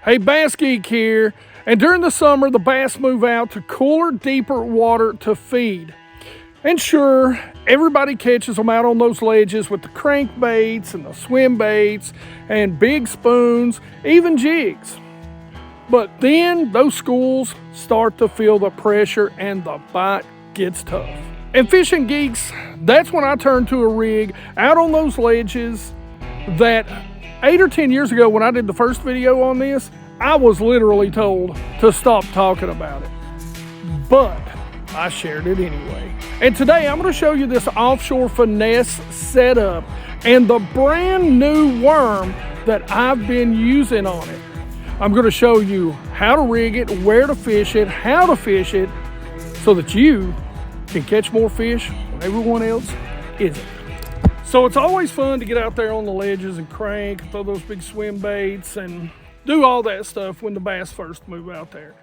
Hey, BassGeek here, and during the summer the bass move out to cooler, deeper water to feed. And sure, everybody catches them out on those ledges with the crankbaits and the swimbaits and big spoons, even jigs. But then those schools start to feel the pressure and the bite gets tough. And fishing geeks, that's when I turn to a rig out on those ledges that 8 or 10 years ago when I did the first video on this, I was literally told to stop talking about it. But I shared it anyway. And today I'm going to show you this offshore Finesse setup and the brand new worm that I've been using on it. I'm going to show you how to rig it, where to fish it, how to fish it, so that you can catch more fish when everyone else isn't. So it's always fun to get out there on the ledges and crank, throw those big swim baits and do all that stuff when the bass first move out there.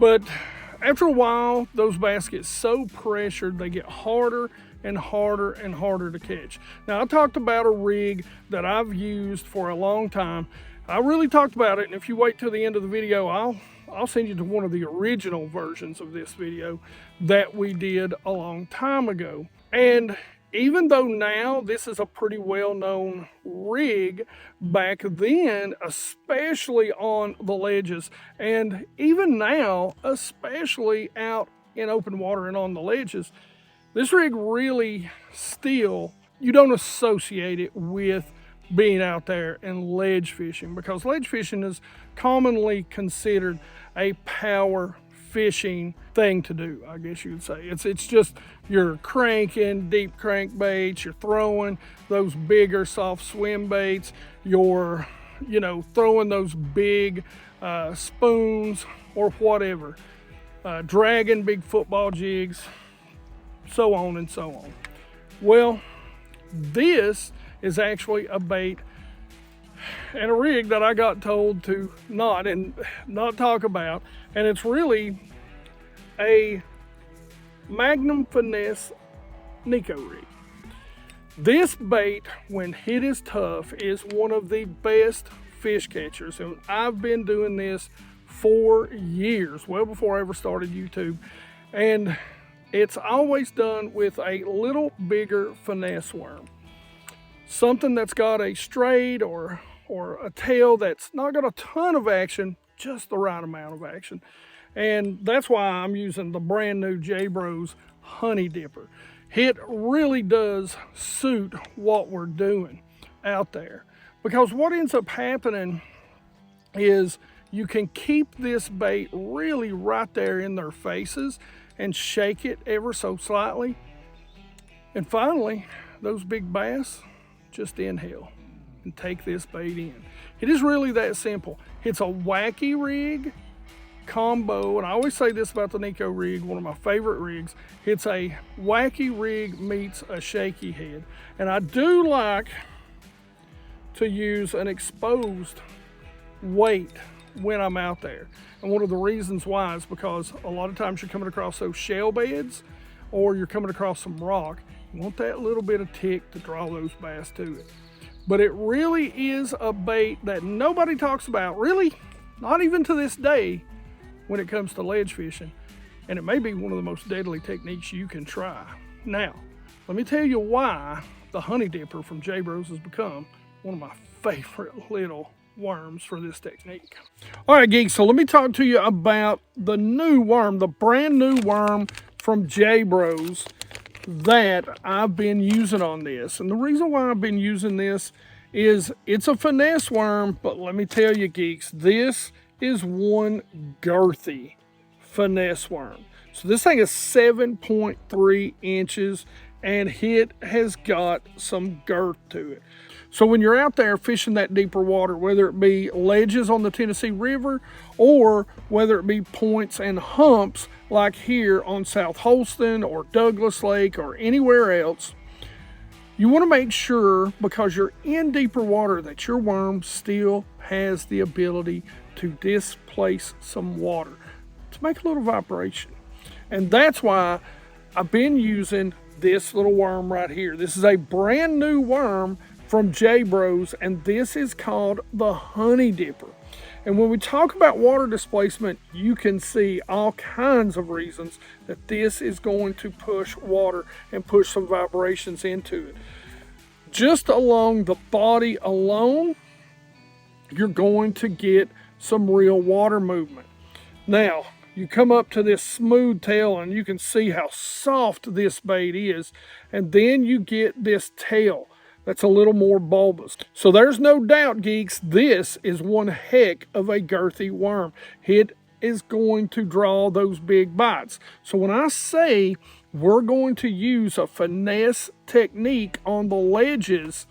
But after a while, those bass get so pressured, they get harder and harder and harder to catch. Now, I talked about a rig that I've used for a long time. I really talked about it, and if you wait till the end of the video, I'll send you to one of the original versions of this video that we did a long time ago. And even though now this is a pretty well-known rig, back then, especially on the ledges, and even now, especially out in open water and on the ledges, this rig really still, you don't associate it with being out there and ledge fishing, because ledge fishing is commonly considered a power fishing thing to do, I guess you would say. It's just you're cranking deep crankbaits, you're throwing those bigger soft swim baits, you're throwing those big spoons or whatever, dragging big football jigs, so on and so on. Well, this is actually a bait and a rig that I got told to not talk about, and it's really a Magnum Finesse Neko rig. This bait, when hit is tough, is one of the best fish catchers, and I've been doing this for years, well before I ever started YouTube, and it's always done with a little bigger finesse worm. Something that's got a straight or a tail that's not got a ton of action, just the right amount of action. And that's why I'm using the brand new J-Bros Honey Dipper. It really does suit what we're doing out there, because what ends up happening is you can keep this bait really right there in their faces and shake it ever so slightly. And finally, those big bass just inhale and take this bait in. It is really that simple. It's a wacky rig combo, and I always say this about the Neko rig, one of my favorite rigs. It's a wacky rig meets a shaky head. And I do like to use an exposed weight when I'm out there. And one of the reasons why is because a lot of times you're coming across those shell beds or you're coming across some rock. You want that little bit of tick to draw those bass to it. But it really is a bait that nobody talks about, really, not even to this day, when it comes to ledge fishing. And it may be one of the most deadly techniques you can try. Now, let me tell you why the Honey Dipper from J-Bros has become one of my favorite little worms for this technique. All right, geeks, so let me talk to you about the new worm, the brand new worm from J-Bros that I've been using on this. And the reason why I've been using this is it's a finesse worm, but let me tell you, geeks, this is one girthy finesse worm. So this thing is 7.3 inches and it has got some girth to it. So when you're out there fishing that deeper water, whether it be ledges on the Tennessee River or whether it be points and humps like here on South Holston or Douglas Lake or anywhere else, you want to make sure, because you're in deeper water, that your worm still has the ability to displace some water, to make a little vibration. And that's why I've been using this little worm right here. This is a brand new worm from J-Bros, and this is called the Honey Dipper. And when we talk about water displacement, you can see all kinds of reasons that this is going to push water and push some vibrations into it. Just along the body alone, you're going to get some real water movement. Now, you come up to this smooth tail and you can see how soft this bait is, and then you get this tail that's a little more bulbous. So there's no doubt, geeks, this is one heck of a girthy worm. It is going to draw those big bites. So when I say we're going to use a finesse technique on the ledges,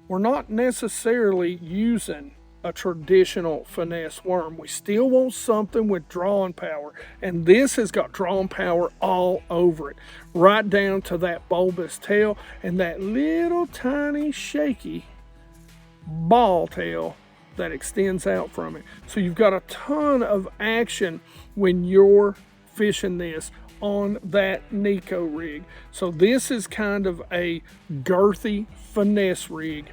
we're not necessarily using a traditional finesse worm. We still want something with drawing power, and this has got drawing power all over it, right down to that bulbous tail and that little tiny shaky ball tail that extends out from it. So you've got a ton of action when you're fishing this on that Neko rig. So this is kind of a girthy finesse rig,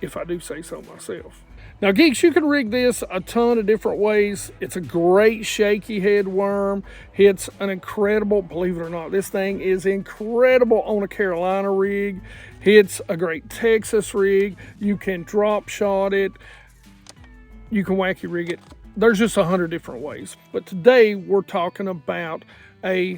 if I do say so myself. Now, geeks, you can rig this a ton of different ways. It's a great shaky head worm. It's an incredible, believe it or not, this thing is incredible on a Carolina rig. It's a great Texas rig. You can drop shot it. You can wacky rig it. There's just 100 different ways. But today we're talking about a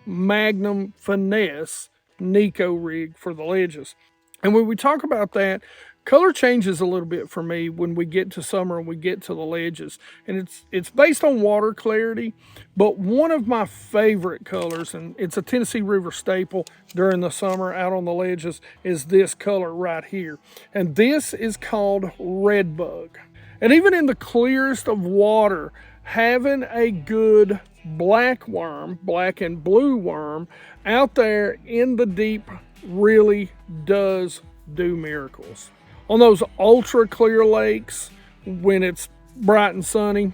Magnum Finesse Neko rig for the ledges. And when we talk about that, color changes a little bit for me when we get to summer and we get to the ledges. And it's based on water clarity, but one of my favorite colors, and it's a Tennessee River staple during the summer out on the ledges, is this color right here. And this is called Red Bug. And even in the clearest of water, having a good black worm, black and blue worm, out there in the deep really does do miracles. On those ultra clear lakes, when it's bright and sunny,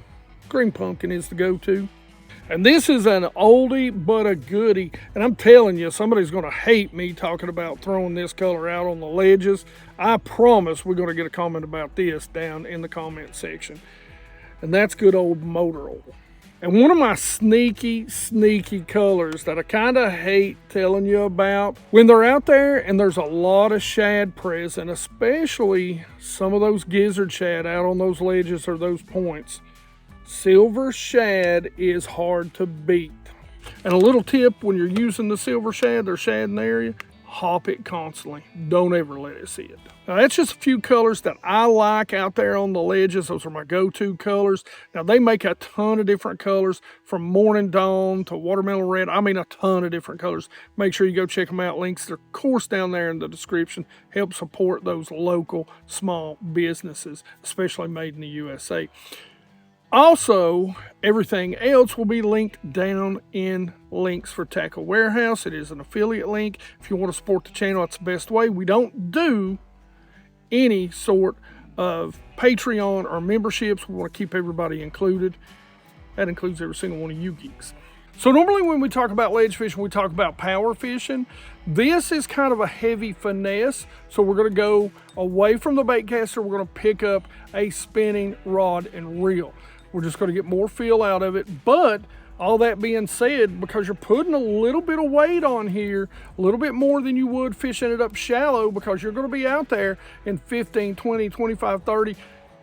green pumpkin is the go-to. And this is an oldie but a goodie. And I'm telling you, somebody's going to hate me talking about throwing this color out on the ledges. I promise we're going to get a comment about this down in the comment section. And that's good old motor oil. And one of my sneaky colors that I kind of hate telling you about, when they're out there and there's a lot of shad present, especially some of those gizzard shad out on those ledges or those points, silver shad is hard to beat. And a little tip, when you're using the silver shad or shad in the area, hop it constantly. Don't ever let it sit. Now, that's just a few colors that I like out there on the ledges. Those are my go-to colors. Now, they make a ton of different colors, from morning dawn to watermelon red. I mean, a ton of different colors. Make sure you go check them out. Links, of course, down there in the description. Help support those local small businesses, especially made in the USA. Also, everything else will be linked down in links for Tackle Warehouse. It is an affiliate link. If you want to support the channel, that's the best way. We don't do any sort of Patreon or memberships. We want to keep everybody included. That includes every single one of you geeks. So normally when we talk about ledge fishing, we talk about power fishing. This is kind of a heavy finesse. So we're going to go away from the bait caster. We're going to pick up a spinning rod and reel. We're just going to get more feel out of it. But all that being said, because you're putting a little bit of weight on here, a little bit more than you would fishing it up shallow, because you're going to be out there in 15, 20, 25, 30,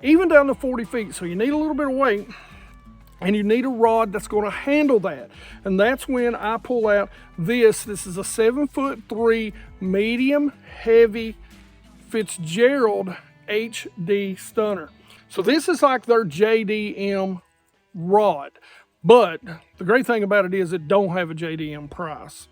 even down to 40 feet. So you need a little bit of weight, and you need a rod that's going to handle that. And that's when I pull out this. This is a 7'3" medium heavy Fitzgerald HD stunner. So this is like their JDM rod. But the great thing about it is it don't have a JDM price.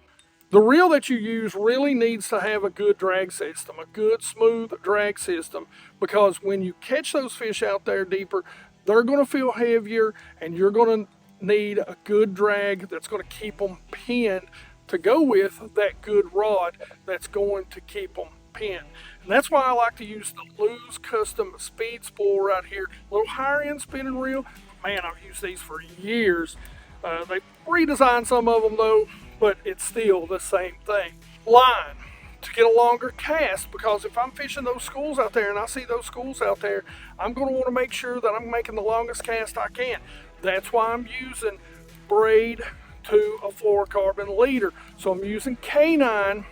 The reel that you use really needs to have a good drag system, a good smooth drag system, because when you catch those fish out there deeper, they're going to feel heavier, and you're going to need a good drag that's going to keep them pinned to go with that good rod that's going to keep them pinned. And that's why I like to use the Lew's Custom Speed Spool right here. A little higher end spinning reel. Man, I've used these for years. They redesigned some of them though, but it's still the same thing. Line. to get a longer cast, because if I'm fishing those schools out there and I see those schools out there, I'm going to want to make sure that I'm making the longest cast I can. That's why I'm using braid to a fluorocarbon leader. So I'm using K9,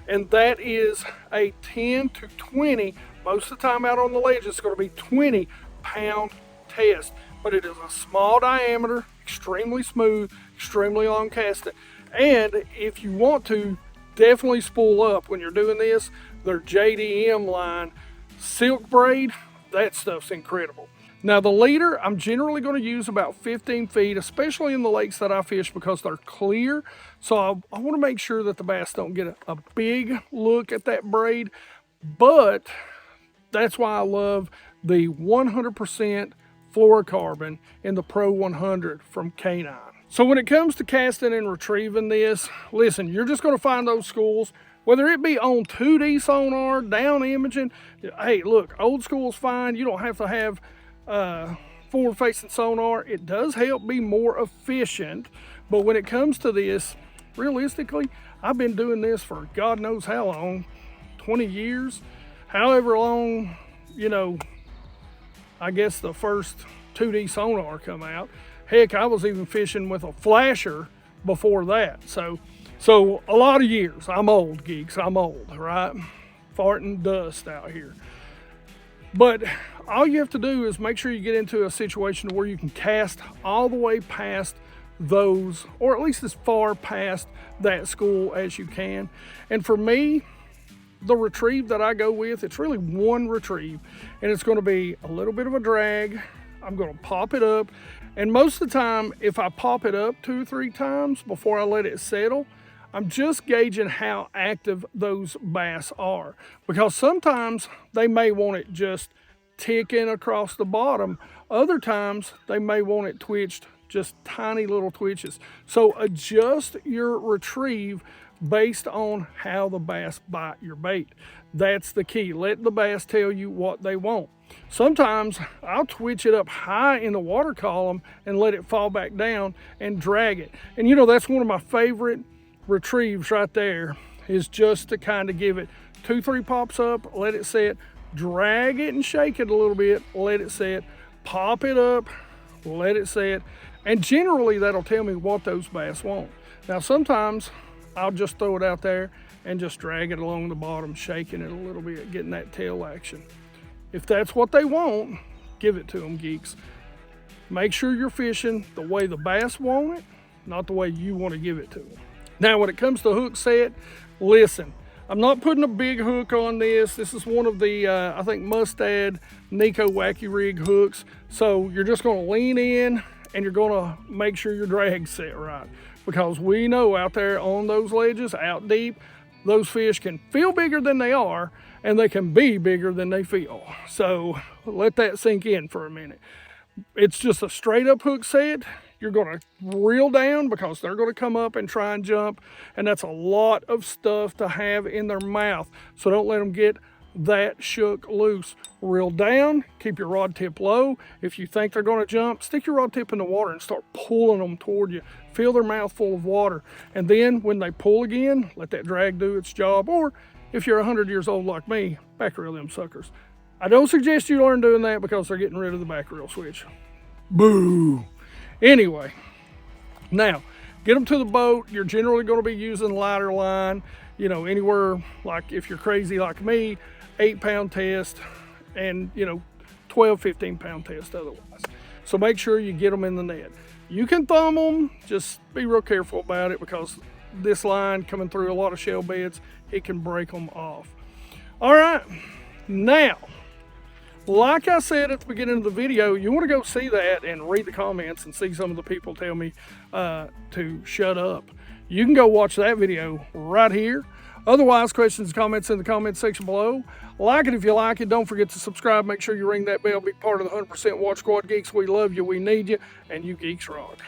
and that is a 10 to 20. Most of the time out on the ledge, it's going to be 20-pound test, but it is a small diameter, extremely smooth, extremely long casting. And if you want to, definitely spool up when you're doing this. Their JDM line silk braid, that stuff's incredible. Now the leader, I'm generally going to use about 15 feet, especially in the lakes that I fish, because they're clear. So I want to make sure that the bass don't get a big look at that braid. But that's why I love the 100% fluorocarbon in the Pro 100 from K9. So when it comes to casting and retrieving this, listen, you're just going to find those schools, whether it be on 2D sonar, down imaging. Hey, look, old school's fine. You don't have to have forward-facing sonar. It does help be more efficient. But when it comes to this, realistically, I've been doing this for God knows how long, 20 years, however long, you know, I guess the first 2D sonar come out. Heck, I was even fishing with a flasher before that. So a lot of years. I'm old, geeks. I'm old, right? Farting dust out here. But all you have to do is make sure you get into a situation where you can cast all the way past those, or at least as far past that school as you can. And for me, the retrieve that I go with, it's really one retrieve, and it's going to be a little bit of a drag. I'm going to pop it up, and most of the time, if I pop it up 2 or 3 times before I let it settle, I'm just gauging how active those bass are, because sometimes they may want it just ticking across the bottom. Other times they may want it twitched, just tiny little twitches. So adjust your retrieve based on how the bass bite your bait. That's the key. Let the bass tell you what they want. Sometimes I'll twitch it up high in the water column and let it fall back down and drag it. And you know, that's one of my favorite retrieves right there, is just to kind of give it 2-3 pops up, let it set, drag it and shake it a little bit, let it set, pop it up, let it set, and generally that'll tell me what those bass want. Now sometimes I'll just throw it out there and just drag it along the bottom, shaking it a little bit, getting that tail action. If that's what they want, give it to them, geeks. Make sure you're fishing the way the bass want it, not the way you want to give it to them. Now when it comes to hook set, listen, I'm not putting a big hook on this. This is one of the, I think, Mustad Neko Wacky Rig hooks. So you're just going to lean in and you're going to make sure your drag's set right. Because we know out there on those ledges, out deep, those fish can feel bigger than they are, and they can be bigger than they feel. So let that sink in for a minute. It's just a straight up hook set. You're going to reel down because they're going to come up and try and jump, and that's a lot of stuff to have in their mouth. So don't let them get that shook loose. Reel down, keep your rod tip low. If you think they're going to jump, stick your rod tip in the water and start pulling them toward you. Fill their mouth full of water, and then when they pull again, let that drag do its job. Or if you're 100 years old like me, back reel them suckers. I don't suggest you learn doing that because they're getting rid of the back reel switch. Boo! Anyway, now get them to the boat. You're generally going to be using lighter line, you know, anywhere, like if you're crazy like me, 8-pound test, and you know, 12-15 pound test otherwise. So make sure you get them in the net. You can thumb them, just be real careful about it, because this line coming through a lot of shell beds, it can break them off. All right, now, like I said at the beginning of the video, you want to go see that and read the comments and see some of the people tell me to shut up. You can go watch that video right here. Otherwise, questions and comments in the comment section below. Like it if you like it. Don't forget to subscribe. Make sure you ring that bell. Be part of the 100% Watch Squad, geeks. We love you. We need you. And you geeks rock.